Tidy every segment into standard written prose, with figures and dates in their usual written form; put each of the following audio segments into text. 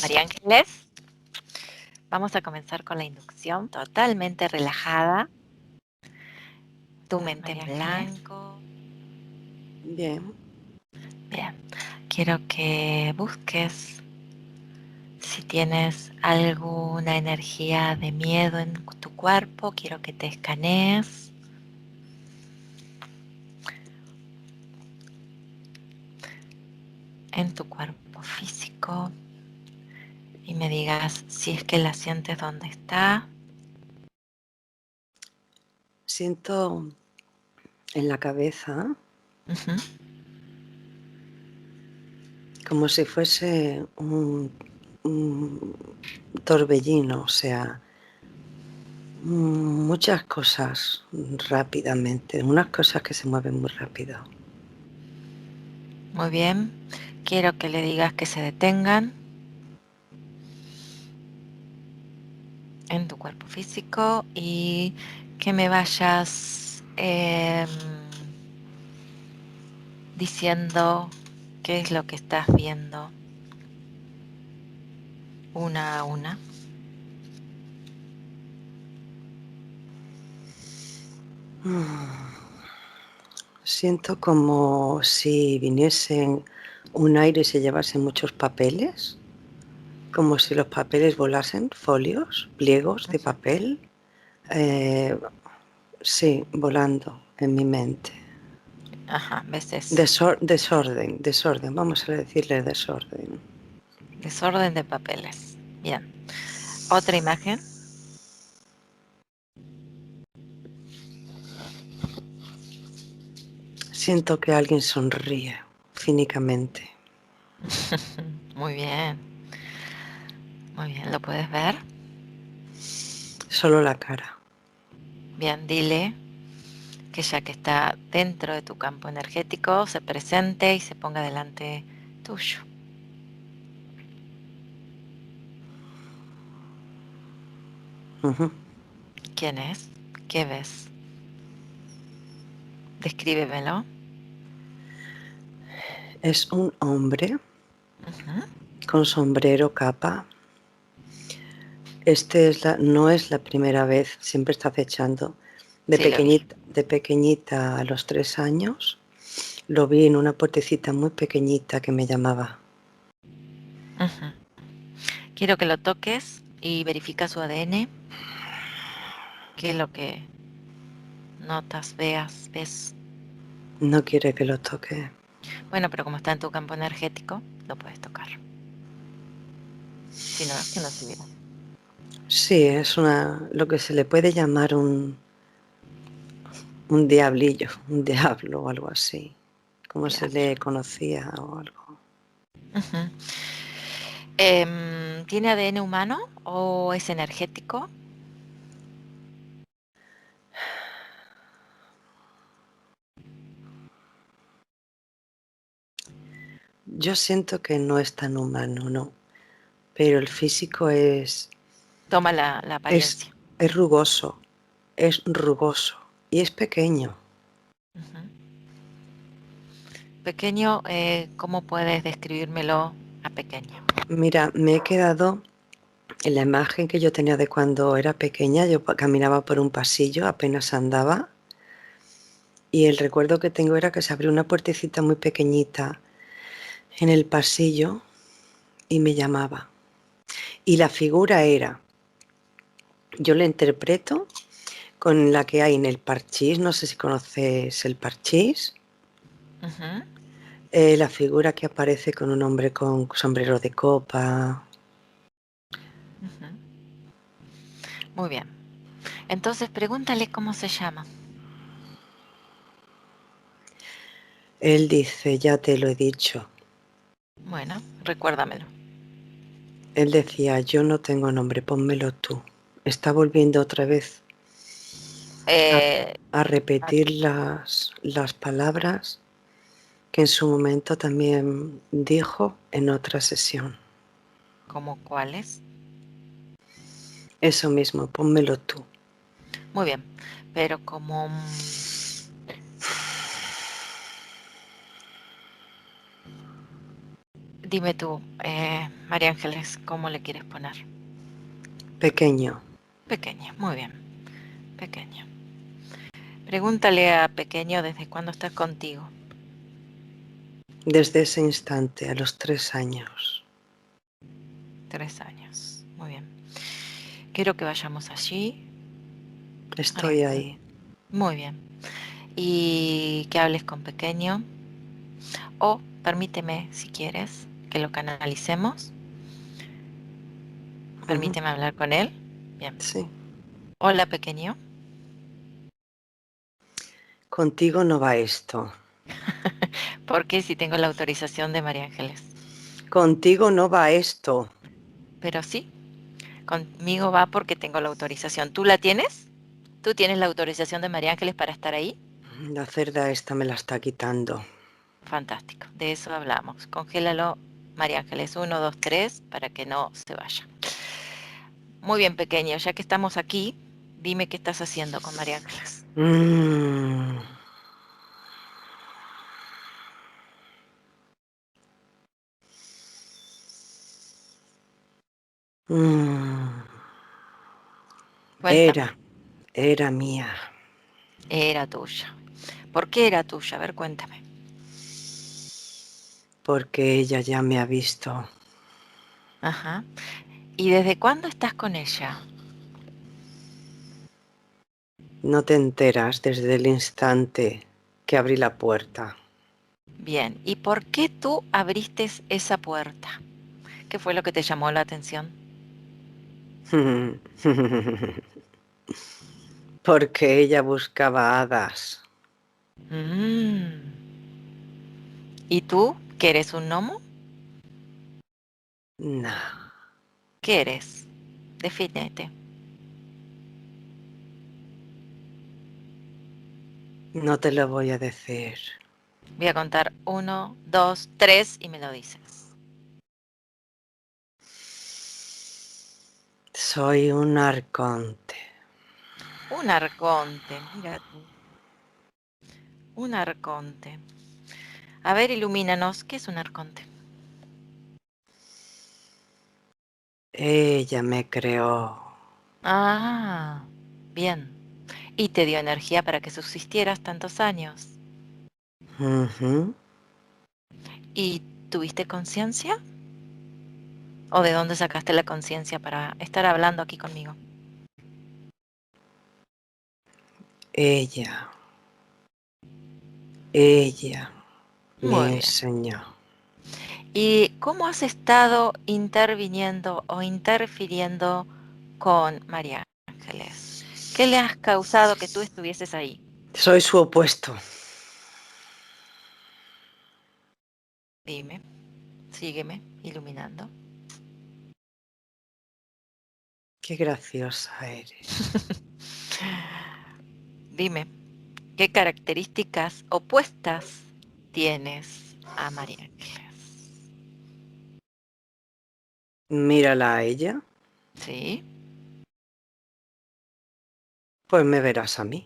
María Ángeles, vamos a comenzar con la inducción totalmente relajada. Tu mente en blanco. Bien. Bien, quiero que busques si tienes alguna energía de miedo en tu cuerpo. Quiero que te escanees. En tu cuerpo físico y me digas si es que la sientes donde está. Siento en la cabeza como si fuese un torbellino, o sea, muchas cosas rápidamente, unas cosas que se mueven muy rápido. Muy bien, quiero que le digas que se detengan en tu cuerpo físico y que me vayas diciendo qué es lo que estás viendo una a una. Siento como si viniesen un aire y se llevasen muchos papeles, como si los papeles volasen, folios, pliegos de papel. Sí, volando en mi mente. Ajá, ¿ves eso? Desorden, vamos a decirle desorden. Desorden de papeles. Bien. Otra imagen. Siento que alguien sonríe cínicamente. Muy bien. Muy bien, ¿lo puedes ver? Solo la cara. Bien, dile que ya que está dentro de tu campo energético, se presente y se ponga delante tuyo. Uh-huh. ¿Quién es? ¿Qué ves? Descríbemelo. Es un hombre Uh-huh. con sombrero, capa. No es la primera vez, siempre está acechando. Sí, lo vi. De pequeñita a los 3 años, lo vi en una puertecita muy pequeñita que me llamaba. Uh-huh. Quiero que lo toques y verifica su ADN. ¿Qué es lo que notas, ves? No quiere que lo toque. Bueno, pero como está en tu campo energético, lo puedes tocar. Si no, es que no se viera. Sí, es lo que se le puede llamar un diablillo, un diablo o algo así, como se Diablo. le conocía o algo. Uh-huh. ¿Tiene ADN humano o es energético? Yo siento que no es tan humano, no, pero el físico Toma la es, apariencia. es rugoso y es pequeño. Uh-huh. Pequeño, ¿cómo puedes describírmelo a pequeño? Mira, me he quedado en la imagen que yo tenía de cuando era pequeña. Yo caminaba por un pasillo, apenas andaba, y el recuerdo que tengo era que se abrió una puertecita muy pequeñita en el pasillo y me llamaba. Y la figura era, yo la interpreto con la que hay en el parchís, no sé si conoces el parchís, Uh-huh. la figura que aparece con un hombre con sombrero de copa. Uh-huh. Muy bien. Entonces pregúntale cómo se llama. Él dice, ya te lo he dicho. Bueno, recuérdamelo. Él decía, yo no tengo nombre, pónmelo tú. Está volviendo otra vez a, Eh, a repetir las palabras que en su momento también dijo en otra sesión. ¿Cómo cuáles? Eso mismo, pónmelo tú. Muy bien, pero como Dime tú, María Ángeles, ¿cómo le quieres poner? Pequeño. Pequeño, muy bien, pequeño. Pregúntale a pequeño desde cuándo está contigo. Desde ese instante, a los 3 años. 3 años, muy bien. Quiero que vayamos allí, María Estoy Ángeles. ahí. Muy bien. Y que hables con pequeño. O permíteme, si quieres, que lo canalicemos. Ujú. Permíteme hablar con él. Bien. Sí. Hola, pequeño. Contigo no va esto. ¿Por qué si tengo la autorización de María Ángeles? Contigo no va esto. Pero sí, conmigo va porque tengo la autorización. ¿Tú la tienes? ¿Tú tienes la autorización de María Ángeles para estar ahí? La cerda esta me la está quitando. Fantástico, de eso hablamos. Congélalo, María Ángeles, 1, 2, 3, para que no se vaya. Muy bien, pequeño, ya que estamos aquí, dime qué estás haciendo con María Ángeles. Mm. Mm. Cuéntame. Era mía. Era tuya. ¿Por qué era tuya? A ver, cuéntame. Porque ella ya me ha visto. Ajá. ¿Y desde cuándo estás con ella? No te enteras desde el instante que abrí la puerta. Bien. ¿Y por qué tú abriste esa puerta? ¿Qué fue lo que te llamó la atención? Porque ella buscaba hadas. Mm. ¿Y tú, que eres un gnomo? No, ¿Qué eres? Defínete. no te lo voy a decir. Voy a contar 1, 2, 3 y me lo dices. Soy un arconte. Un arconte, mira tú. Un arconte. A ver, ilumínanos. ¿Qué es un arconte? Ella me creó. Ah, bien. Y te dio energía para que subsistieras tantos años. Ujú. ¿Y tuviste conciencia? ¿O de dónde sacaste la conciencia para estar hablando aquí conmigo? Ella, ella Muy me bien. enseñó. ¿Y cómo has estado interviniendo o interfiriendo con María Ángeles? ¿Qué le has causado que tú estuvieses ahí? Soy su opuesto. Dime, sígueme iluminando. Qué graciosa eres. Dime, ¿qué características opuestas tienes a María Ángeles? Mírala a ella, ¿Sí? pues me verás a mí.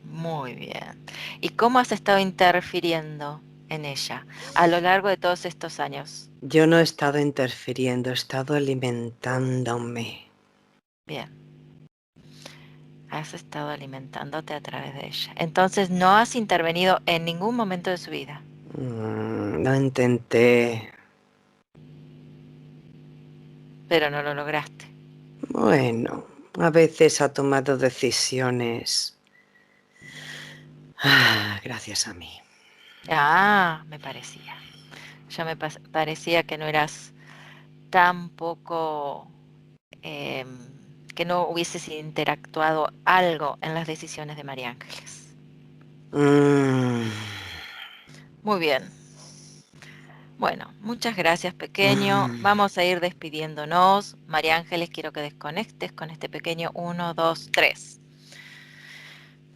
Muy bien. ¿Y cómo has estado interfiriendo en ella a lo largo de todos estos años? Yo no he estado interfiriendo, he estado alimentándome. Bien, has estado alimentándote a través de ella. Entonces no has intervenido en ningún momento de su vida, Lo intenté. pero no lo lograste. Bueno, a veces ha tomado decisiones. Gracias a mí. Ah, me parecía. Ya me parecía que no eras tan poco, em, que no hubieses interactuado algo en las decisiones de María Ángeles. Mm, Muy bien. Bueno, muchas gracias, pequeño. mm. Vamos a ir despidiéndonos. María Ángeles, quiero que desconectes con este pequeño 1, 2, 3.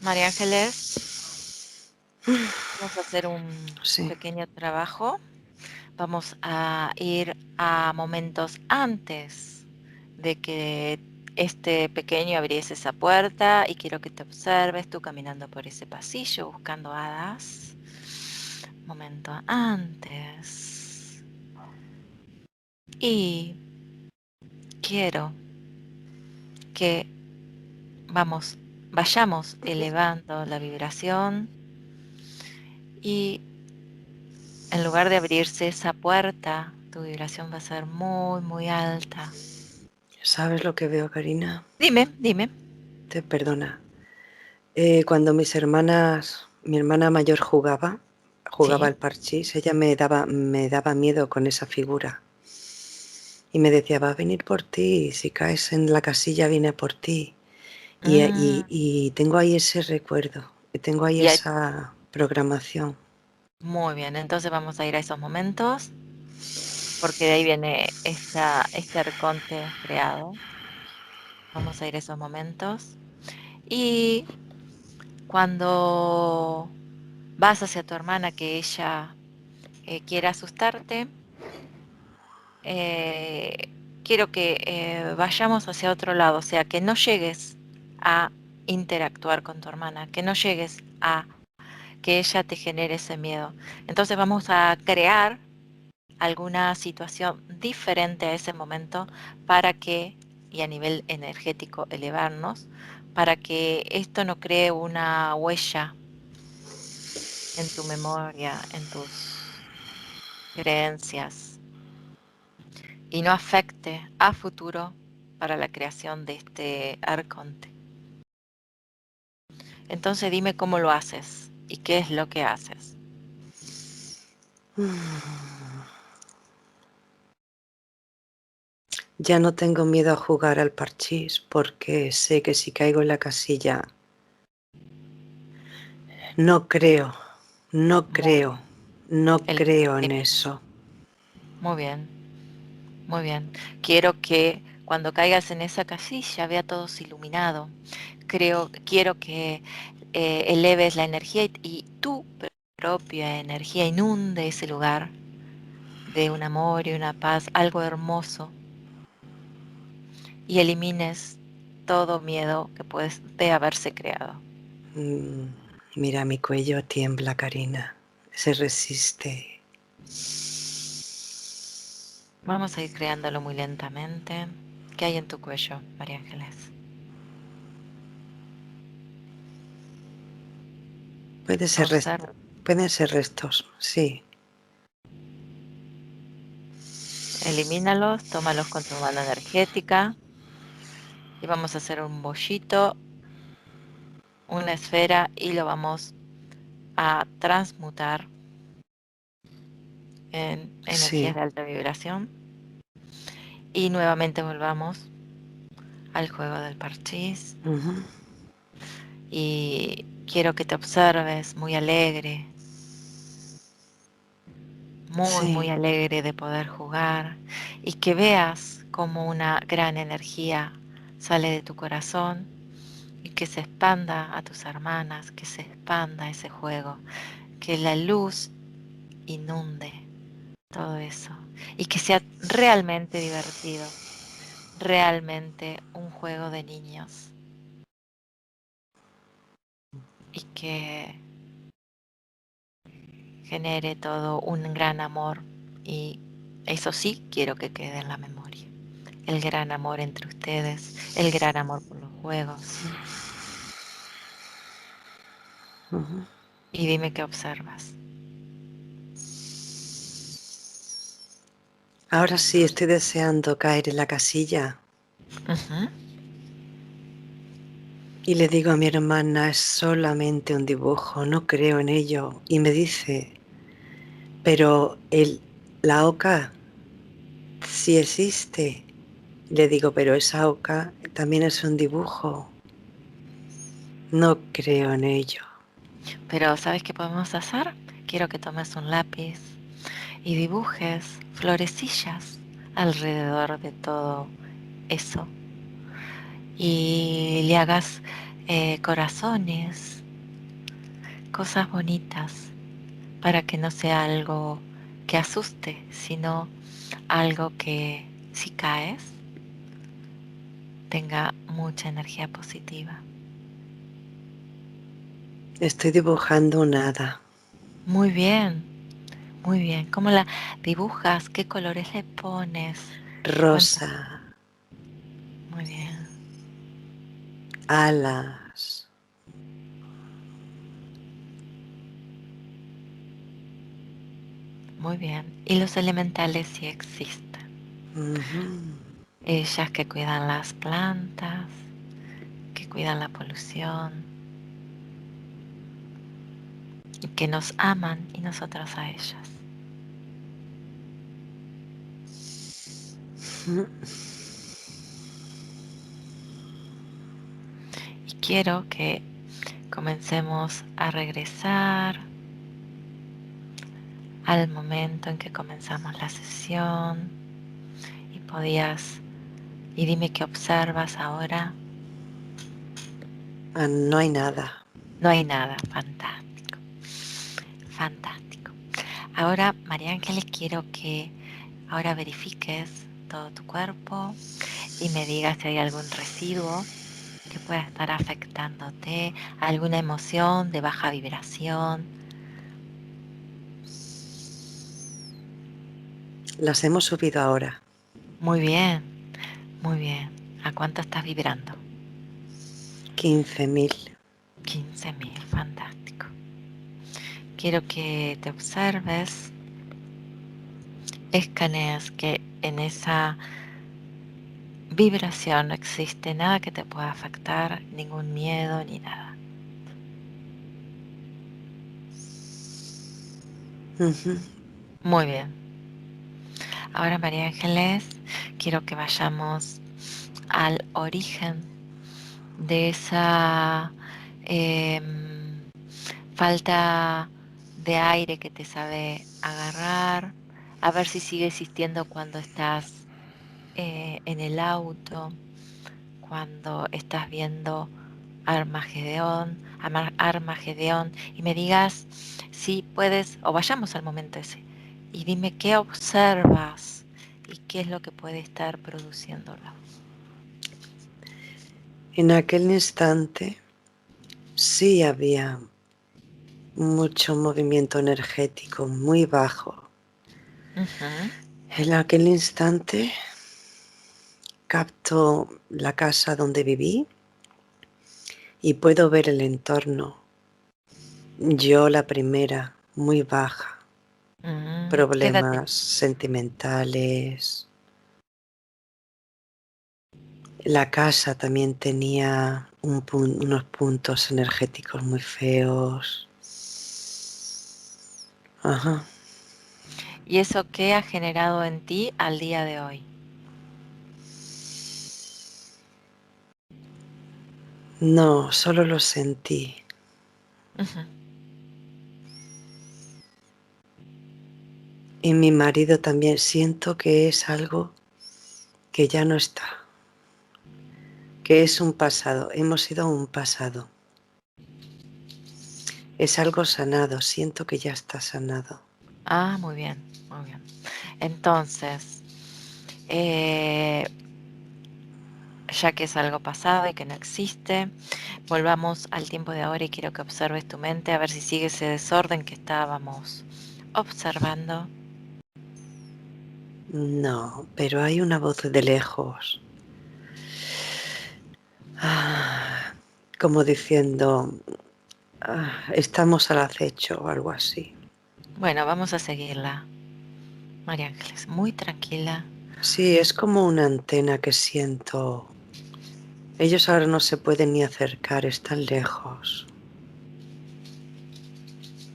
María Ángeles, vamos a hacer un Sí. pequeño trabajo. Vamos a ir a momentos antes de que este pequeño abriese esa puerta y quiero que te observes tú caminando por ese pasillo buscando hadas. Momento antes. Y quiero que vayamos elevando la vibración y en lugar de abrirse esa puerta, tu vibración va a ser muy, muy alta. ¿Sabes lo que veo, Karina? Dime, dime. Te perdona. Cuando mi hermana mayor jugaba Sí. al parchís, ella me daba miedo con esa figura. Y me decía, va a venir por ti, si caes en la casilla viene por ti. Mm, Y tengo ahí ese recuerdo, y tengo ahí y esa programación. muy bien, entonces vamos a ir a esos momentos, porque de ahí viene este arconte creado. Vamos a ir a esos momentos. Y cuando vas hacia tu hermana que ella quiere asustarte, eh, quiero que vayamos hacia otro lado, o sea, que no llegues a interactuar con tu hermana, que no llegues a que ella te genere ese miedo. Entonces vamos a crear alguna situación diferente a ese momento para que, y a nivel energético elevarnos, para que esto no cree una huella en tu memoria, en tus creencias y no afecte a futuro para la creación de este arconte. Entonces dime cómo lo haces y qué es lo que haces. Ya no tengo miedo a jugar al parchís porque sé que si caigo en la casilla, no creo, no Muy creo, bien. no El creo en elimina. eso. Muy bien, muy bien. Quiero que cuando caigas en esa casilla vea todo iluminado. Quiero que eleves la energía y tu propia energía inunde ese lugar de un amor y una paz, algo hermoso, y elimines todo miedo que puede haberse creado. Mm, Mira, mi cuello tiembla, Karina. Se resiste. Vamos a ir creándolo muy lentamente. ¿Qué hay en tu cuello, María Ángeles? Puede ser Observa, pueden ser restos, sí. elimínalos, tómalos con tu mano energética y vamos a hacer un bollito, una esfera y lo vamos a transmutar en Sí. energías de alta vibración. Y nuevamente volvamos al juego del parchís. Ujú. Y quiero que te observes muy alegre, muy, muy Sí. alegre de poder jugar y que veas como una gran energía sale de tu corazón y que se expanda a tus hermanas, que se expanda ese juego, que la luz inunde todo eso y que sea realmente divertido, realmente un juego de niños y que genere todo un gran amor y eso sí quiero que quede en la memoria. El gran amor entre ustedes, el gran amor por los juegos. Ujú. Y dime qué observas. Ahora sí estoy deseando caer en la casilla Ujú. y le digo a mi hermana, es solamente un dibujo, no creo en ello. Y me dice, pero la oca sí existe. Le digo, pero esa oca también es un dibujo. No creo en ello. Pero ¿sabes qué podemos hacer? Quiero que tomes un lápiz y dibujes florecillas alrededor de todo eso. Y le hagas corazones, cosas bonitas, para que no sea algo que asuste, sino algo que si caes tenga mucha energía positiva. Estoy dibujando nada. Muy bien, Muy bien. ¿Cómo la dibujas? ¿Qué colores le pones? Rosa, Cuéntame. Muy bien. alas. Muy bien. ¿Y los elementales sí existen? Ujú. Ellas que cuidan las plantas, que cuidan la polución y que nos aman y nosotros a ellas. Y quiero que comencemos a regresar al momento en que comenzamos la sesión y y dime qué observas ahora. Ah, no hay nada. No hay nada, fantástico, fantástico. Ahora, María Ángeles, quiero que ahora verifiques todo tu cuerpo y me digas si hay algún residuo que pueda estar afectándote, alguna emoción de baja vibración. Las hemos subido ahora. Muy bien, muy bien. ¿A cuánto estás vibrando? 15.000. 15.000, fantástico. Quiero que te observes, escanees que en esa vibración no existe nada que te pueda afectar, ningún miedo ni nada. Ujú. Muy bien. Ahora, María Ángeles, quiero que vayamos al origen de esa falta de aire que te sabe agarrar, a ver si sigue existiendo cuando estás en el auto, cuando estás viendo Armagedón, y me digas si puedes, o vayamos al momento ese, y dime qué observas y qué es lo que puede estar produciéndolo. En aquel instante sí había mucho movimiento energético muy bajo. Ujú. En aquel instante capto la casa donde viví y puedo ver el entorno. Yo la primera, muy baja, ¿Qué edad problemas sentimentales. La casa también tenía unos puntos energéticos muy feos. Ajá. ¿Y eso qué ha generado en ti al día de hoy? No, solo lo sentí. Ujú. Y mi marido también siento que es algo que ya no está, que es un pasado, hemos ido a un pasado. Es algo sanado, siento que ya está sanado. Ah, muy bien, muy bien. Entonces, eh, ya que es algo pasado y que no existe, volvamos al tiempo de ahora y quiero que observes tu mente a ver si sigue ese desorden que estábamos observando. No, pero hay una voz de lejos, ah, como diciendo, estamos al acecho o algo así. Bueno, vamos a seguirla, María Ángeles, muy tranquila, Sí, es como una antena que siento. Ellos ahora no se pueden ni acercar, están lejos.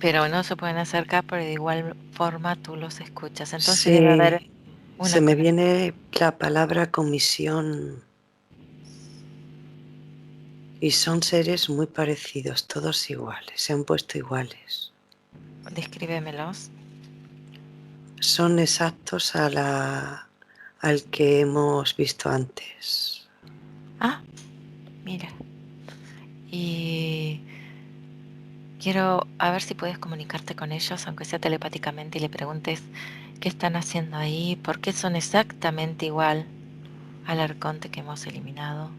pero no se pueden acercar, pero de igual forma tú los escuchas. Entonces debe haber Sí, se una me conexión. viene la palabra comisión y son seres muy parecidos, todos iguales, se han puesto iguales. Descríbemelos. Son exactos al que hemos visto antes. Ah, mira. Y quiero a ver si puedes comunicarte con ellos, aunque sea telepáticamente, y le preguntes qué están haciendo ahí, por qué son exactamente igual al arconte que hemos eliminado.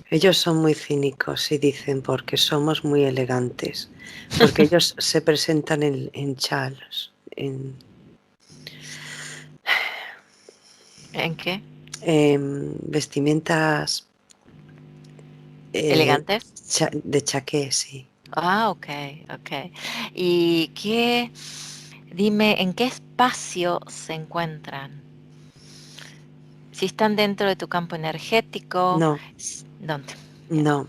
Ellos son muy cínicos y dicen porque somos muy elegantes, porque ellos se presentan en chals, ¿En qué? en vestimentas eh, ¿Elegantes? de chaqué, sí. Ah, ok, ok. ¿Y dime, en qué espacio se encuentran? Si están dentro de tu campo energético, No, ¿dónde? Bien. no.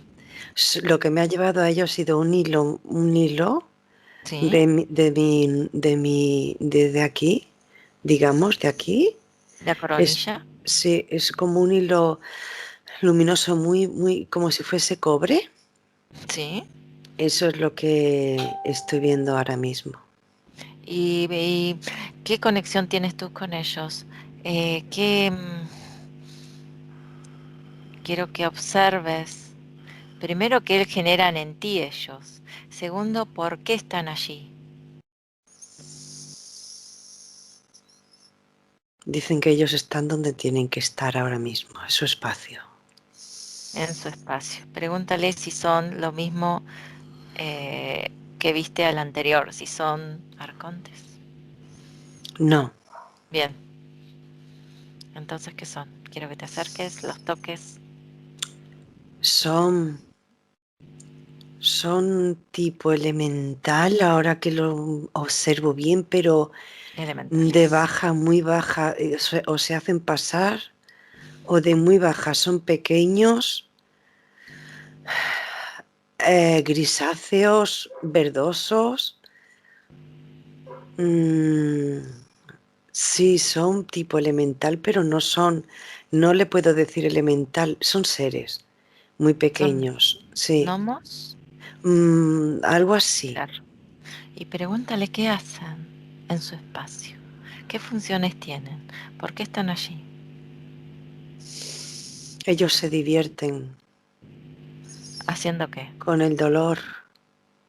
Lo que me ha llevado a ello ha sido un hilo ¿Sí? de aquí, digamos, de aquí. ¿La Es, coronilla? sí, es como un hilo luminoso, muy, muy, como si fuese cobre. ¿Sí? Eso es lo que estoy viendo ahora mismo. ¿Y qué conexión tienes tú con ellos? ¿Qué quiero que observes? Primero, ¿qué generan en ti ellos? Segundo, ¿por qué están allí? Dicen que ellos están donde tienen que estar ahora mismo, en su espacio. En su espacio. Pregúntale si son lo mismo que viste al anterior, si son arcontes. No, Bien, entonces, ¿qué son? Quiero que te acerques, los toques son, son tipo elemental, ahora que lo observo bien, pero de elementales. baja, muy baja, o se hacen pasar, o de muy baja, son pequeños, grisáceos, verdosos. Mm, sí, son tipo elemental, pero no son, no le puedo decir elemental, son seres muy ¿Son pequeños, sí. gnomos? Algo así. Claro. Y pregúntale qué hacen en su espacio, qué funciones tienen, por qué están allí. Ellos se divierten ¿Haciendo qué? con el dolor,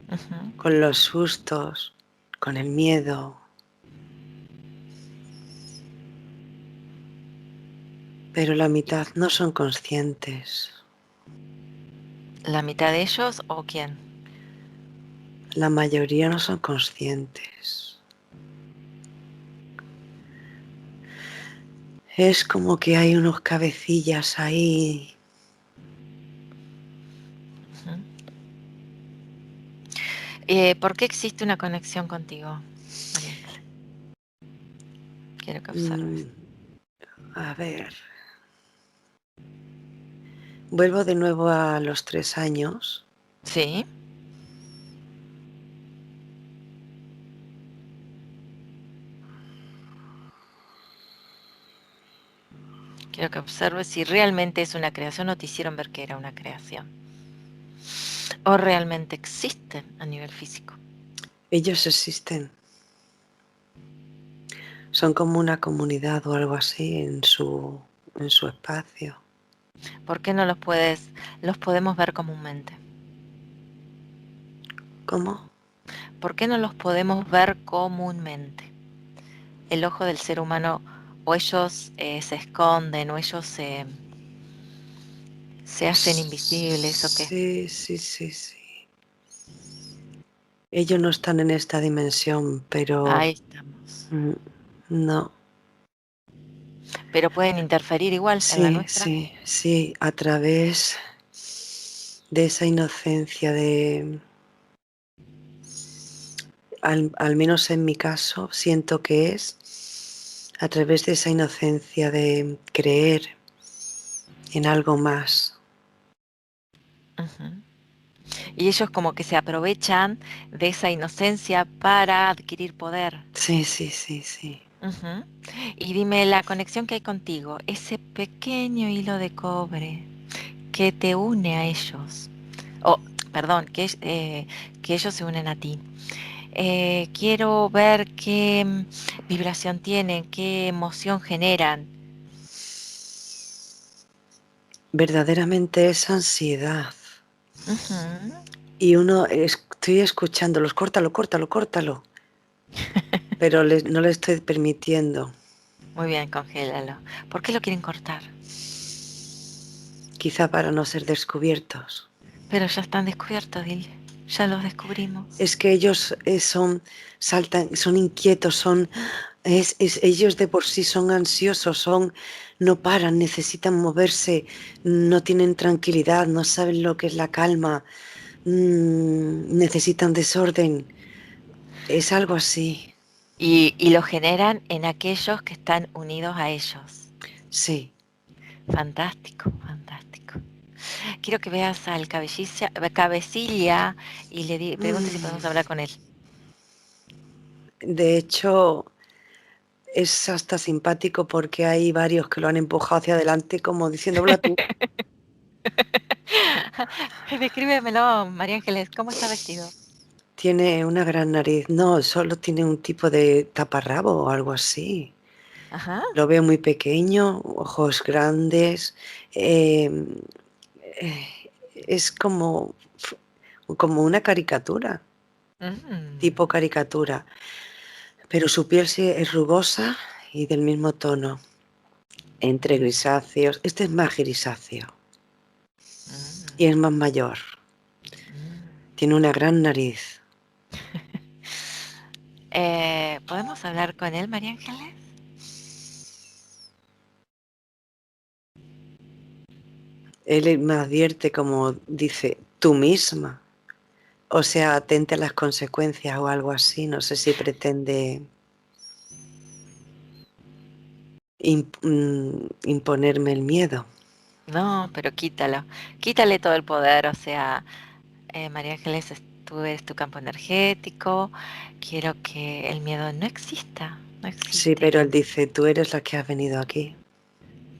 Ujú. con los sustos, con el miedo, pero la mitad no son conscientes. ¿La mitad de ellos o quién? La mayoría no son conscientes. Es como que hay unos cabecillas ahí. Ujú. ¿Por qué existe una conexión contigo? Pregúntale. Quiero que mm, observes. a ver, vuelvo de nuevo a los 3 años. Sí, quiero que observes si realmente es una creación o te hicieron ver que era una creación. O realmente existen a nivel físico. Ellos existen. Son como una comunidad o algo así en su espacio. ¿Por qué no los podemos ver comúnmente? ¿Cómo? ¿Por qué no los podemos ver comúnmente? El ojo del ser humano, o ellos se esconden, o ellos se hacen invisibles, o qué. Sí, sí, sí, sí. Ellos no están en esta dimensión, pero Ahí estamos. mm, no. Pero pueden interferir igual en la Sí, nuestra. sí, sí, a través de esa inocencia de, al menos en mi caso, siento que es a través de esa inocencia de creer en algo más. Ujú. Y ellos como que se aprovechan de esa inocencia para adquirir poder. Sí, sí, sí, sí. Ujú. Y dime, la conexión que hay contigo, ese pequeño hilo de cobre que te une a ellos, o perdón, que ellos se unen a ti. Quiero ver qué vibración tienen, qué emoción generan. Verdaderamente es ansiedad. Ujú. Y estoy escuchándolos, córtalo, córtalo, córtalo, pero no le estoy permitiendo. Muy bien, congélalo. ¿Por qué lo quieren cortar? quizá para no ser descubiertos. Pero ya están descubiertos, dile. Ya los descubrimos. Es que ellos saltan, son inquietos, ellos de por sí son ansiosos, no paran, necesitan moverse, no tienen tranquilidad, no saben lo que es la calma, necesitan desorden. Es algo así, Y lo generan en aquellos que están unidos a ellos. sí. Fantástico, fantástico. Quiero que veas al cabecilla y pregunte si podemos Mm. hablar con él. De hecho, es hasta simpático porque hay varios que lo han empujado hacia adelante como diciendo, habla tú. Descríbemelo, María Ángeles, ¿cómo está vestido? Tiene una gran nariz. No, solo tiene un tipo de taparrabo o algo así. Ajá. Lo veo muy pequeño, ojos grandes. eh, eh, es como una caricatura, tipo Mm, caricatura. Pero su piel sí es rugosa y del mismo tono, entre grisáceos. Este es más grisáceo y es mm, más mayor. mm. Tiene una gran nariz. ¿Podemos hablar con él, María Ángeles? Él me advierte como dice, tú misma. O sea, atente a las consecuencias o algo así. No sé si pretende imponerme el miedo. No, pero quítalo. Quítale todo el poder, o sea, María Ángeles, tú eres tu campo energético. Quiero que el miedo no exista, no Sí, existe. pero él dice, tú eres la que has venido aquí.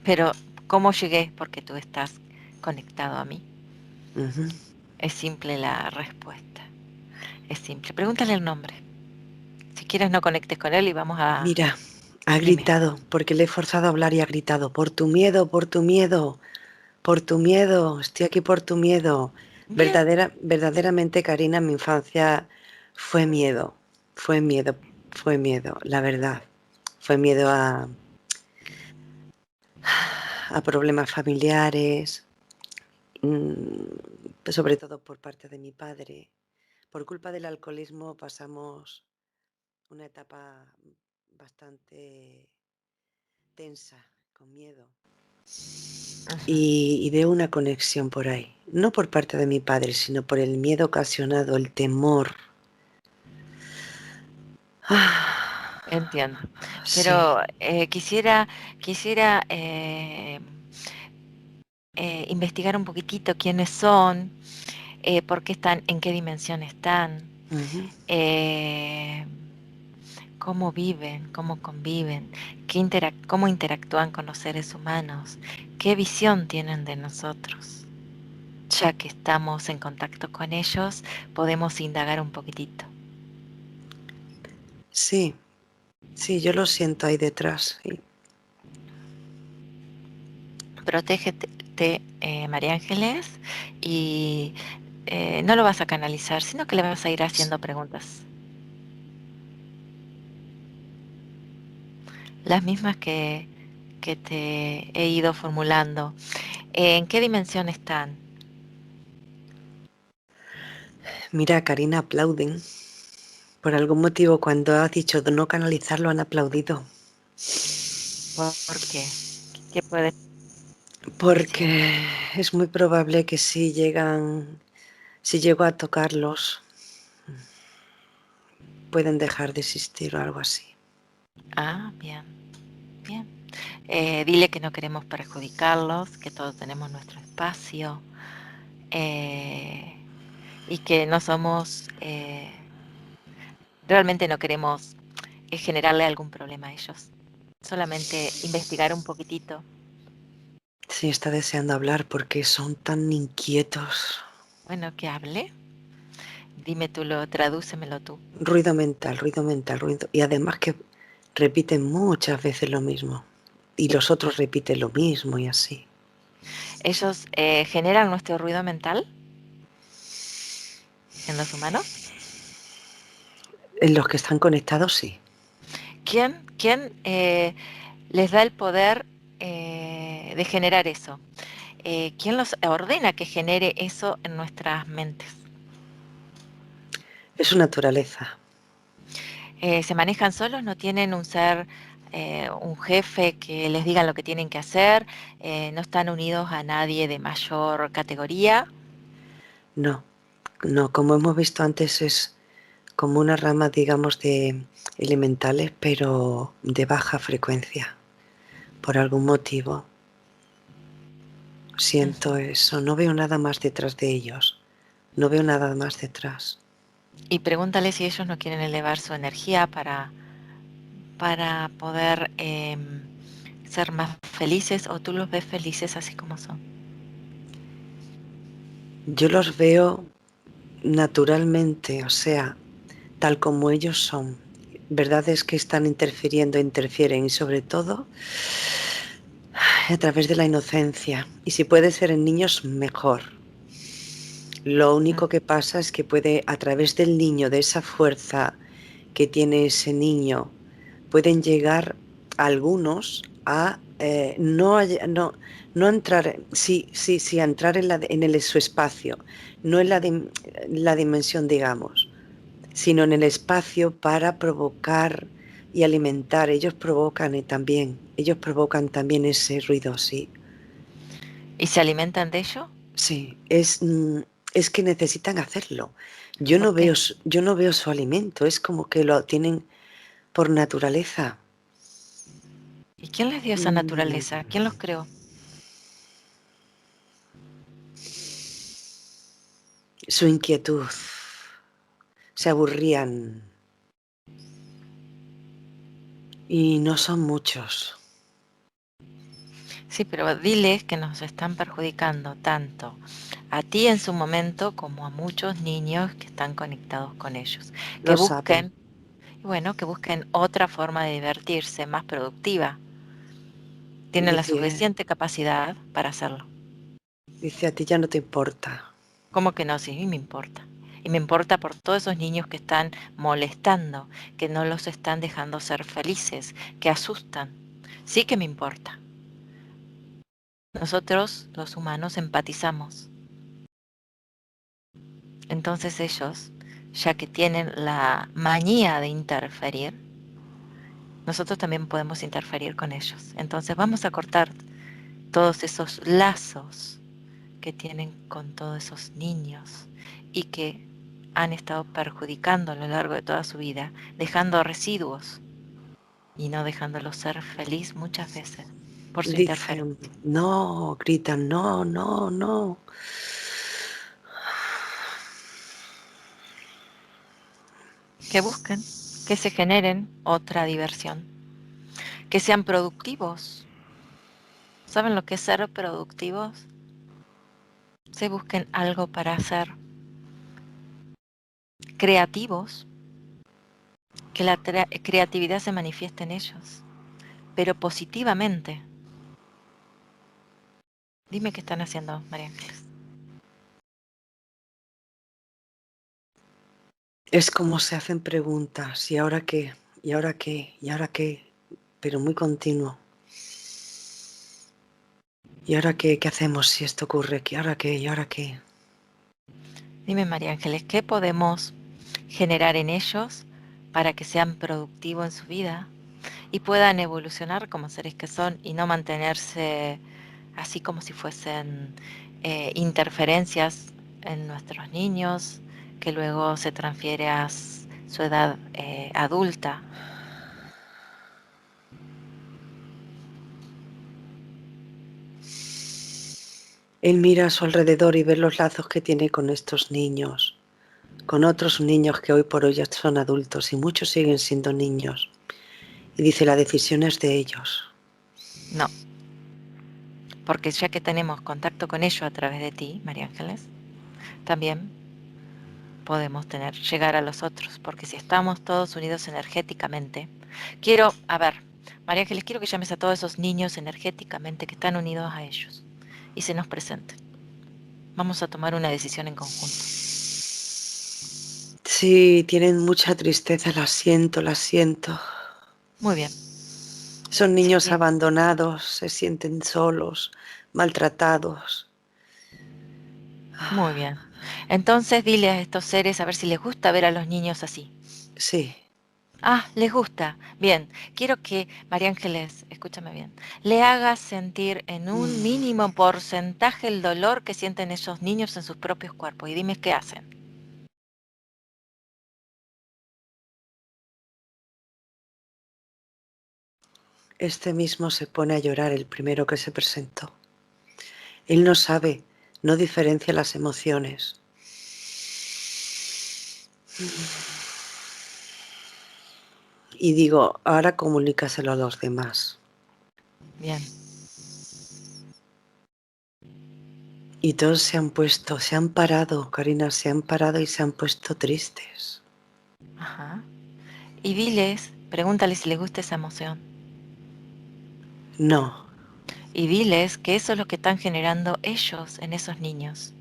Pero, ¿cómo llegué? Porque tú estás conectado a mí. Ujú. Es simple la respuesta. Es simple. Pregúntale el nombre. Si quieres, no conectes con él y vamos a... Mira, ha Dime. gritado, porque le he forzado a hablar y ha gritado, por tu miedo, por tu miedo, por tu miedo, estoy aquí por tu miedo. Bien. Verdaderamente, Karina, mi infancia fue miedo, fue miedo, fue miedo, la verdad. Fue miedo a problemas familiares, sobre todo por parte de mi padre. Por culpa del alcoholismo pasamos una etapa bastante tensa, con miedo. Ujú. Y veo una conexión por ahí, no por parte de mi padre, sino por el miedo ocasionado, el temor. Entiendo. Sí, Pero quisiera investigar un poquitito quiénes son, por qué están, en qué dimensión están, ujú. eh, cómo viven, cómo conviven, cómo interactúan con los seres humanos, qué visión tienen de nosotros. Ya que estamos en contacto con ellos, podemos indagar un poquitito. Sí, sí, yo lo siento ahí detrás. Sí. Protégete, María Ángeles, y no lo vas a canalizar, sino que le vas a ir haciendo preguntas. Las mismas que te he ido formulando. ¿En qué dimensión están? Mira, Karina, aplauden. Por algún motivo, cuando has dicho de no canalizarlo, han aplaudido. ¿Por qué? ¿Qué puede decir? Porque es muy probable que si llego a tocarlos, pueden dejar de existir o algo así. Ah, bien, bien. Dile que no queremos perjudicarlos, que todos tenemos nuestro espacio, eh, y que no somos, realmente no queremos generarle algún problema a ellos. Solamente investigar un poquitito. Sí, está deseando hablar porque son tan inquietos. Bueno, que hable. Dime tú, tradúcemelo tú. Ruido mental, ruido. Y además que repiten muchas veces lo mismo. Y los otros repiten lo mismo y así. ¿Ellos generan nuestro ruido mental en los humanos? En los que están conectados, sí. ¿Quién les da el poder de generar eso? ¿quién los ordena que genere eso en nuestras mentes? Es su naturaleza. ¿Se manejan solos? ¿No tienen un ser, un jefe que les diga lo que tienen que hacer? ¿No están unidos a nadie de mayor categoría? No, no, como hemos visto antes, es como una rama, digamos, de elementales, pero de baja frecuencia, por algún motivo. Siento Ujú. eso, no veo nada más detrás de ellos, no veo nada más detrás. Y pregúntale si ellos no quieren elevar su energía para poder ser más felices, o tú los ves felices así como son. Yo los veo naturalmente, o sea, tal como ellos son. Verdad es que están interfiriendo, interfieren y sobre todo a través de la inocencia. Y si puede ser en niños, mejor. Lo Mm. único que pasa es que puede, a través del niño, de esa fuerza que tiene ese niño, pueden llegar algunos a no entrar, sí, a entrar su espacio, no en la dimensión, digamos, sino en el espacio para provocar y alimentar. Ellos provocan también ese ruido, sí. ¿Y se alimentan de ello? Sí, es que necesitan hacerlo. ¿Por qué? Yo no veo su alimento, es como que lo tienen por naturaleza. ¿Y quién les dio esa Mm, naturaleza? ¿Quién los creó? Su inquietud, se aburrían y no son muchos. Sí, pero diles que nos están perjudicando tanto a ti en su momento como a muchos niños que están conectados con ellos. Que Lo saben. busquen, bueno, que busquen otra forma de divertirse más productiva. Tienen la Dice, suficiente capacidad para hacerlo. dice, a ti ya no te importa. ¿Cómo que no? Sí, me importa. Y me importa por todos esos niños que están molestando, que no los están dejando ser felices, que asustan. Sí que me importa. Nosotros, los humanos, empatizamos. Entonces ellos, ya que tienen la manía de interferir, nosotros también podemos interferir con ellos. Entonces vamos a cortar todos esos lazos que tienen con todos esos niños y que han estado perjudicando a lo largo de toda su vida, dejando residuos y no dejándolos ser feliz muchas veces por su Dicen, interferencia. no, gritan, no, no, no. Que busquen, que se generen otra diversión, que sean productivos. ¿Saben lo que es ser productivos? Se busquen algo para hacer, creativos, que la creatividad se manifieste en ellos, pero positivamente. Dime qué están haciendo, María Ángeles. Es como se hacen preguntas, ¿y ahora qué? ¿Y ahora qué? ¿Y ahora qué? Pero muy continuo. ¿Y ahora qué? ¿Qué hacemos si esto ocurre? ¿Y ahora qué? ¿Y ahora qué? Dime, María Ángeles, ¿qué podemos generar en ellos para que sean productivos en su vida y puedan evolucionar como seres que son y no mantenerse así como si fuesen interferencias en nuestros niños, que luego se transfiere a su edad adulta? Él mira a su alrededor y ve los lazos que tiene con estos niños, con otros niños que hoy por hoy ya son adultos y muchos siguen siendo niños. Y dice, la decisión es de ellos. No, porque ya que tenemos contacto con ellos a través de ti, María Ángeles, también podemos llegar a los otros, porque si estamos todos unidos energéticamente, a ver, María Ángeles, quiero que llames a todos esos niños energéticamente que están unidos a ellos y se nos presenten. Vamos a tomar una decisión en conjunto. Sí, tienen mucha tristeza, la siento, la siento. Muy bien. Son Si niños tiene, abandonados, se sienten solos, maltratados. Muy bien. Entonces dile a estos seres a ver si les gusta ver a los niños así. Sí, Ah, les gusta. Bien, quiero que María Ángeles, escúchame bien, le hagas sentir en un mínimo porcentaje el dolor que sienten esos niños en sus propios cuerpos y dime qué hacen. este mismo se pone a llorar, el primero que se presentó. Él no sabe, no diferencia las emociones. Y digo, ahora comunícaselo a los demás. Bien. Y todos se han parado, Karina, se han parado y se han puesto tristes. Ajá. Y diles, pregúntale si les gusta esa emoción. No, Y diles que eso es lo que están generando ellos en esos niños.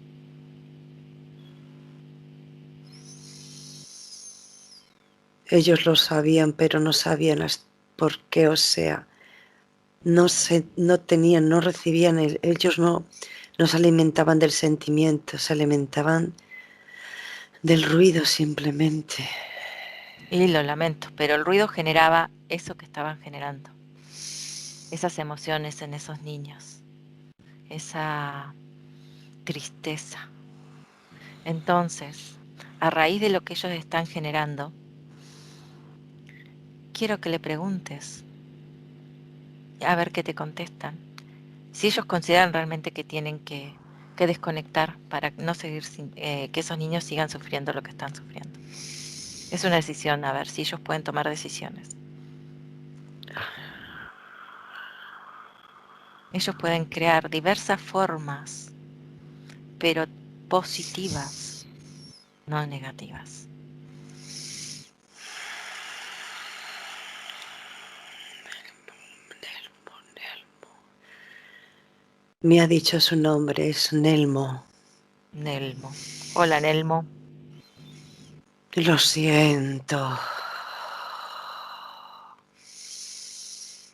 ellos lo sabían, pero no sabían por qué, o sea, no tenían, no recibían, ellos no se alimentaban del sentimiento, se alimentaban del ruido simplemente. Y lo lamento, pero el ruido generaba eso que estaban generando. Esas emociones en esos niños. Esa tristeza. Entonces, a raíz de lo que ellos están generando, quiero que le preguntes, a ver qué te contestan. Si ellos consideran realmente que tienen que desconectar para no seguir que esos niños sigan sufriendo lo que están sufriendo. Es una decisión, a ver si ellos pueden tomar decisiones. Ellos pueden crear diversas formas, pero positivas, no negativas. Me ha dicho su nombre, es Nelmo. Nelmo. Hola, Nelmo. Lo siento.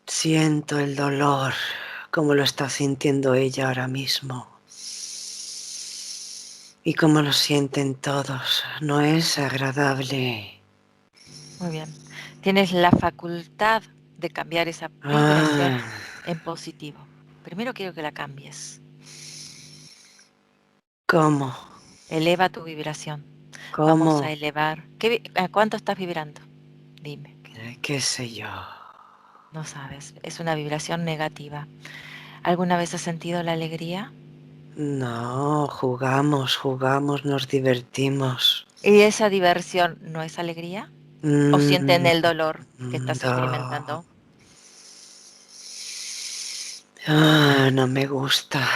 Siento el dolor, como lo está sintiendo ella ahora mismo. Y como lo sienten todos. No es agradable. Muy bien. Tienes la facultad de cambiar esa vibración Ah, en positivo. Primero quiero que la cambies. ¿cómo? Eleva tu vibración. Vamos a ¿Cómo? elevar. ¿A cuánto estás vibrando? Dime. ¿Qué sé yo? No sabes. Es una vibración negativa. ¿Alguna vez has sentido la alegría? No, jugamos, nos divertimos. ¿Y esa diversión no es alegría? ¿O sienten Mm, el dolor que estás no. experimentando? No me gusta.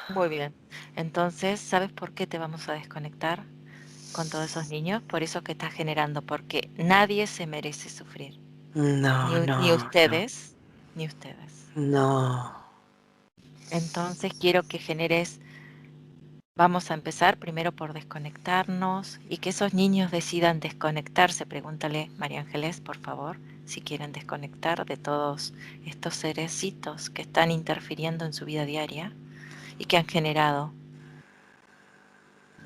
Muy bien. Entonces, ¿sabes por qué te vamos a desconectar con todos esos niños? Por eso que estás generando, porque nadie se merece sufrir. No, Ni no, no, ustedes, ni ustedes. no. Entonces, quiero que generes, vamos a empezar primero por desconectarnos y que esos niños decidan desconectarse. Pregúntale, María Ángeles, por favor, si quieren desconectar de todos estos cerecitos que están interfiriendo en su vida diaria y que han generado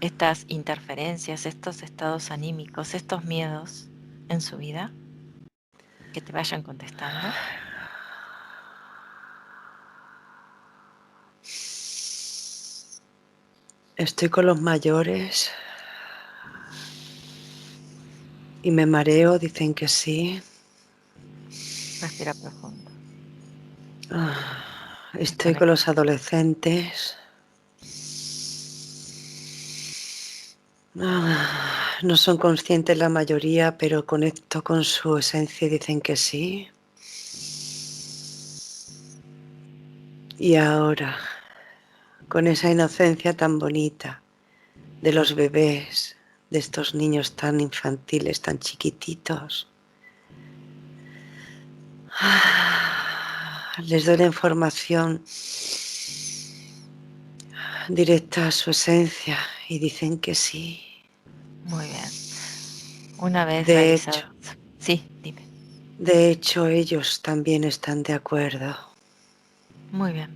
estas interferencias, estos estados anímicos, estos miedos en su vida, que te vayan contestando. Estoy con los mayores y me mareo, dicen que sí. Respira profundo. Estoy con Desconecta. los adolescentes. No son conscientes la mayoría, pero conecto con su esencia y dicen que sí. Y ahora, con esa inocencia tan bonita de los bebés, de estos niños tan infantiles, tan chiquititos, les doy la información directa a su esencia y dicen que sí. Muy bien. Una vez De hecho, realizado. Sí, dime. de hecho, ellos también están de acuerdo. Muy bien.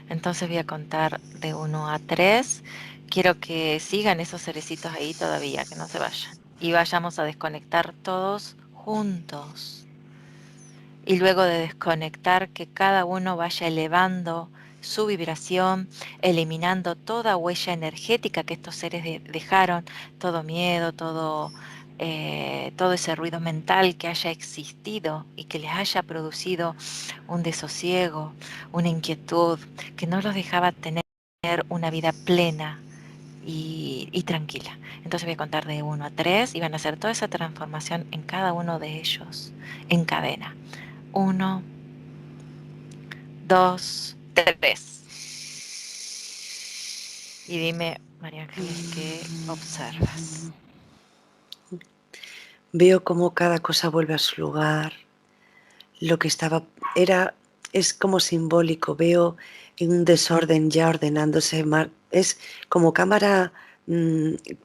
Entonces voy a contar de 1 a 3. Quiero que sigan esos cerecitos ahí todavía, que no se vayan. Y vayamos a desconectar todos juntos. Y luego de desconectar, que cada uno vaya elevando su vibración, eliminando toda huella energética que estos seres dejaron, todo miedo, todo ese ruido mental que haya existido y que les haya producido un desosiego, una inquietud, que no los dejaba tener una vida plena y tranquila. Entonces voy a contar de 1 a 3 y van a hacer toda esa transformación en cada uno de ellos, en cadena. 1, 2, 3. Y dime, María Ángeles, ¿qué observas? Veo cómo cada cosa vuelve a su lugar. Lo que es como simbólico. Veo en un desorden ya ordenándose. Es como cámara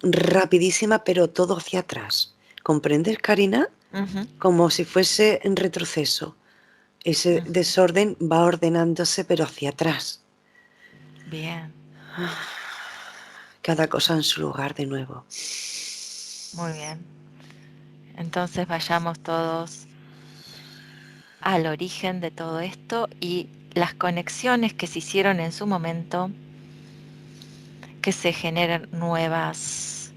rapidísima, pero todo hacia atrás. ¿Comprendes, Karina? Ujú, Como si fuese en retroceso. Ese ujú. desorden va ordenándose, pero hacia atrás. Bien, Cada cosa en su lugar de nuevo. muy bien. Entonces vayamos todos al origen de todo esto y las conexiones que se hicieron en su momento, que se generen nuevas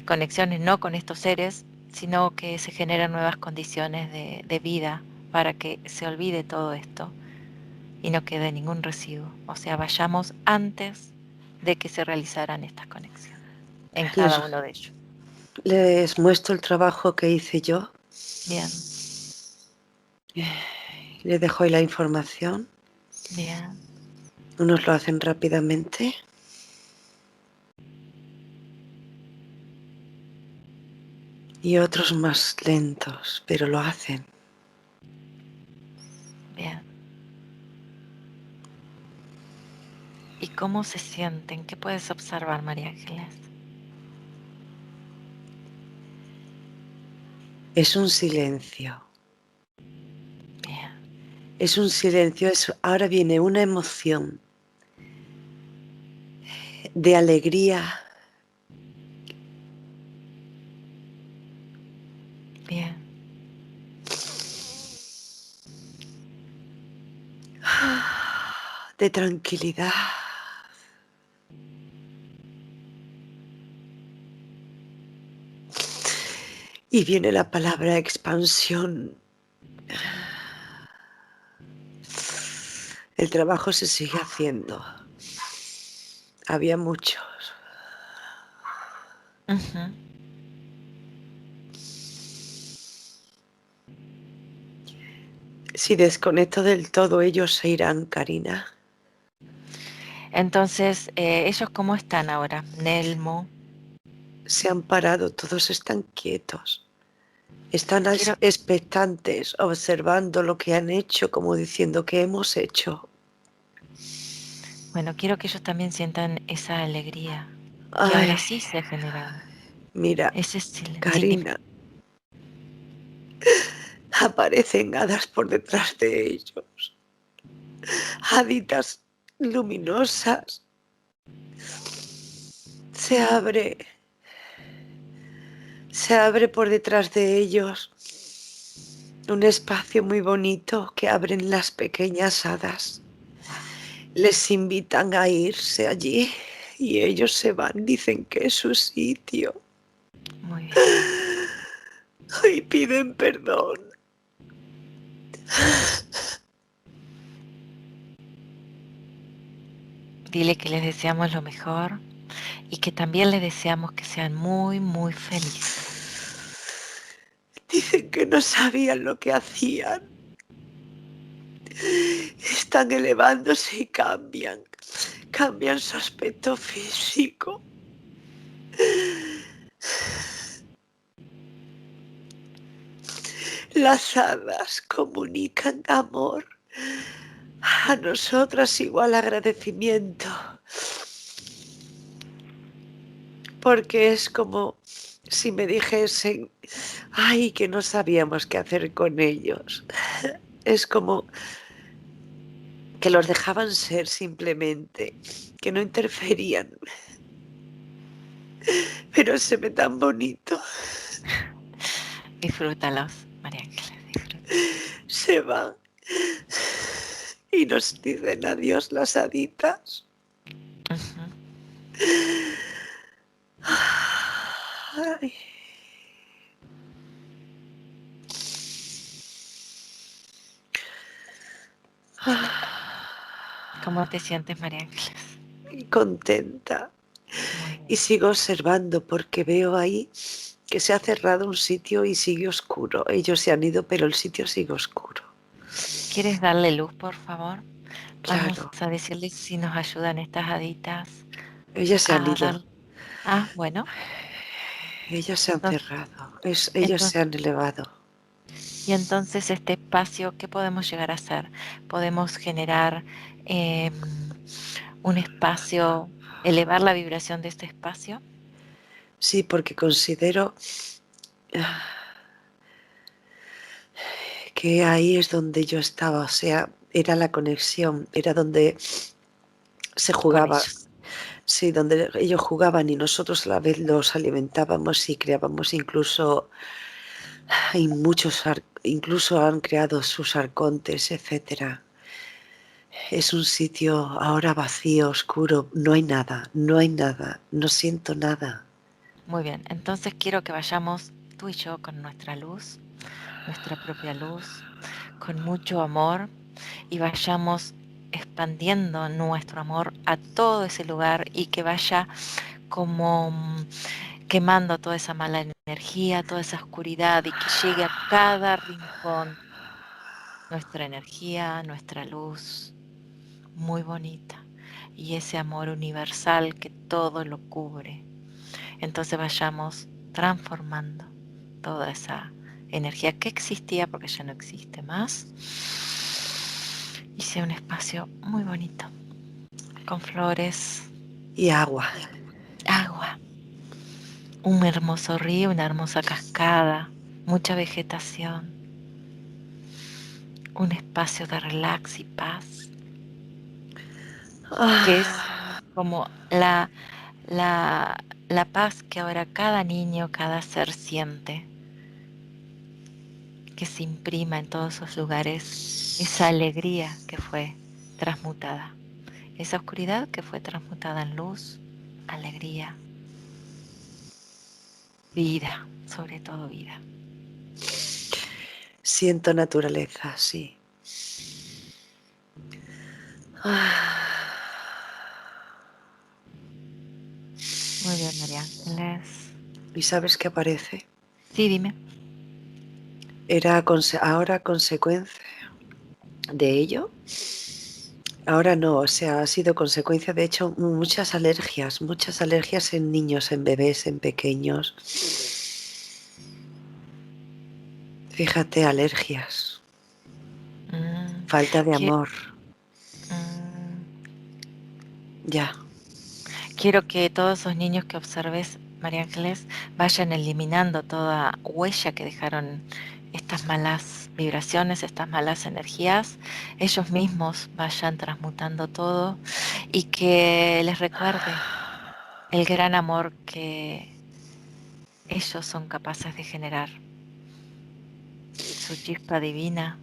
conexiones, no con estos seres, sino que se generen nuevas condiciones de vida para que se olvide todo esto y no quede ningún residuo. O sea, vayamos antes de que se realizaran estas conexiones en Les, cada uno de ellos. les muestro el trabajo que hice yo. Bien, Les dejo ahí la información. bien, Unos lo hacen rápidamente y otros más lentos, pero lo hacen. bien. ¿Y cómo se sienten? ¿Qué puedes observar, María Ángeles? Es un silencio. Bien, Es un silencio. Ahora viene una emoción de alegría, bien, de tranquilidad. Y viene la palabra expansión. El trabajo se sigue haciendo. Había muchos. ujú. Si desconecto del todo, ellos se irán, Karina. Entonces, ¿ellos cómo están ahora? Nelmo, Se han parado, todos están quietos. Están quiero, expectantes, observando lo que han hecho, como diciendo, ¿qué hemos hecho? bueno, quiero que ellos también sientan esa alegría que ahora Ay, sí se ha generado. mira, Ese silencio. Dime. Karina, aparecen hadas por detrás de ellos. Haditas luminosas. Se abre por detrás de ellos un espacio muy bonito que abren las pequeñas hadas. Les invitan a irse allí y ellos se van, dicen que es su sitio. Muy bien. Y piden perdón. Dile que les deseamos lo mejor y que también les deseamos que sean muy, muy felices. Dicen que no sabían lo que hacían. Están elevándose y cambian. Cambian su aspecto físico. Las hadas comunican amor. A nosotras igual agradecimiento. Porque es como si me dijesen, ay, que no sabíamos qué hacer con ellos. Es como que los dejaban ser simplemente, que no interferían. Pero se ve tan bonito. Disfrútalos, María Ángeles, disfruta. Se van y nos dicen adiós las haditas. Ujú. Ay. ¿Cómo te sientes, María Ángeles? Y contenta. Muy Y bien. sigo observando porque veo ahí que se ha cerrado un sitio y sigue oscuro. Ellos se han ido, pero el sitio sigue oscuro. ¿Quieres darle luz, por favor? Vamos Claro, a decirles si nos ayudan estas haditas ellas se han a ido. dar. Ah, bueno, Ellas se han entonces, cerrado. Ellos se entonces, han elevado. y entonces este espacio, ¿qué podemos llegar a hacer? Podemos generar em, un espacio, elevar la vibración de este espacio. Sí, porque considero que ahí es donde yo estaba. O sea, era la conexión. Era donde se Con jugaba. ellos. Sí, donde ellos jugaban y nosotros a la vez los alimentábamos y creábamos incluso, hay muchos, incluso han creado sus arcontes, etcétera. Es un sitio ahora vacío, oscuro, no hay nada, no hay nada, no siento nada. Muy bien, entonces quiero que vayamos tú y yo con nuestra luz, nuestra propia luz, con mucho amor y vayamos expandiendo nuestro amor a todo ese lugar y que vaya como quemando toda esa mala energía, toda esa oscuridad y que llegue a cada rincón nuestra energía, nuestra luz, muy bonita y ese amor universal que todo lo cubre. Entonces vayamos transformando toda esa energía que existía porque ya no existe más y sea un espacio muy bonito con flores, Y agua. agua, un hermoso río, una hermosa cascada, mucha vegetación, un espacio de relax y paz, que es Ah, como la paz que ahora cada niño, cada ser siente, que se imprima en todos esos lugares, esa alegría que fue transmutada, esa oscuridad que fue transmutada en luz, alegría, vida, sobre todo vida. siento naturaleza, sí. Ah, Muy bien, María Ángeles. ¿y sabes qué aparece? Sí, dime. Era ahora consecuencia de ello. Ahora no, o sea, ha sido consecuencia, de hecho, muchas alergias en niños, en bebés, en pequeños. Fíjate, alergias, Mm, falta de que- amor, mm, ya. quiero que todos esos niños que observes, María Ángeles, vayan eliminando toda huella que dejaron estas malas vibraciones, estas malas energías. Ellos mismos vayan transmutando todo y que les recuerde el gran amor que ellos son capaces de generar, su chispa divina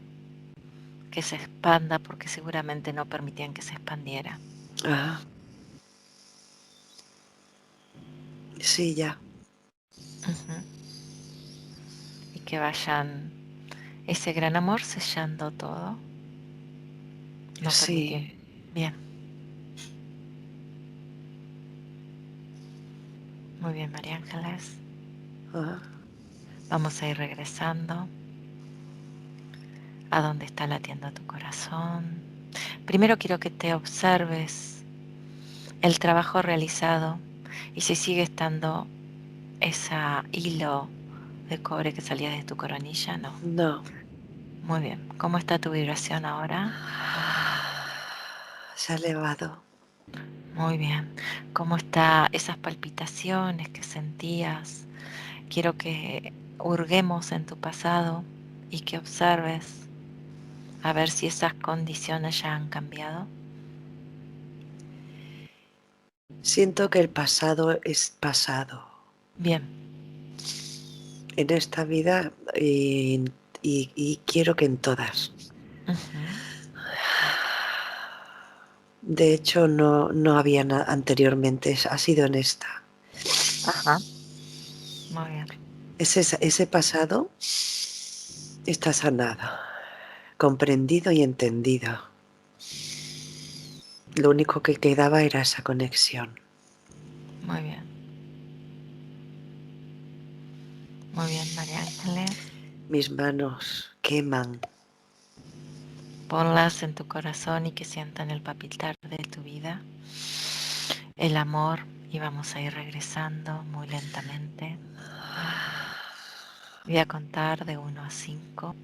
que se expanda porque seguramente no permitían que se expandiera. Ah, sí, ya. Ujú. Y que vayan ese gran amor sellando todo, no Sí. permitiendo. Bien, muy bien, María Ángeles. Ah, Vamos a ir regresando a donde está latiendo tu corazón. Primero quiero que te observes el trabajo realizado y si sigue estando ese hilo de cobre que salía de tu coronilla, no. no. Muy bien. ¿Cómo está tu vibración ahora? Se ha elevado. Muy bien. ¿Cómo está esas palpitaciones que sentías? Quiero que hurguemos en tu pasado y que observes A ver si esas condiciones ya han cambiado. Siento que el pasado es pasado. Bien. En esta vida y quiero que en todas. Ujú. De hecho, no había anteriormente, ha sido en esta. Ajá. Muy bien. Ese pasado está sanado, comprendido y entendido. Lo único que quedaba era esa conexión. Muy bien. Muy bien, María Ángeles. Mis manos queman. Ponlas en tu corazón y que sientan el palpitar de tu vida, el amor, y vamos a ir regresando muy lentamente. Voy a contar de 1 a 5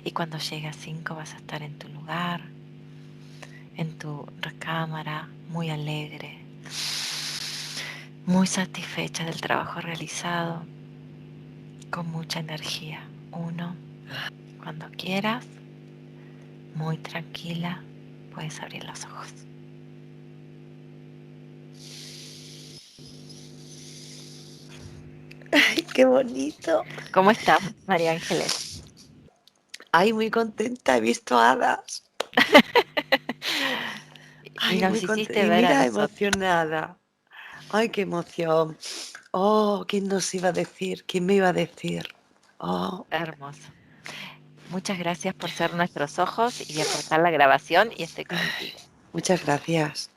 y cuando llegue a 5 vas a estar en tu lugar, en tu recámara, muy alegre, muy satisfecha del trabajo realizado, con mucha energía. 1, cuando quieras, muy tranquila, puedes abrir los ojos. ¡Ay, qué bonito! ¿Cómo estás, María Ángeles? ¡Ay, muy contenta! He visto hadas. Y ¡Ay, nos muy contenta! hiciste Y ver a mira, nosotros. emocionada. ¡Ay, qué emoción! Oh, ¿quién nos iba a decir? ¿Quién me iba a decir? Oh, Hermoso. Muchas gracias por ser nuestros ojos y voy a cortar la grabación y estoy contigo. muchas gracias.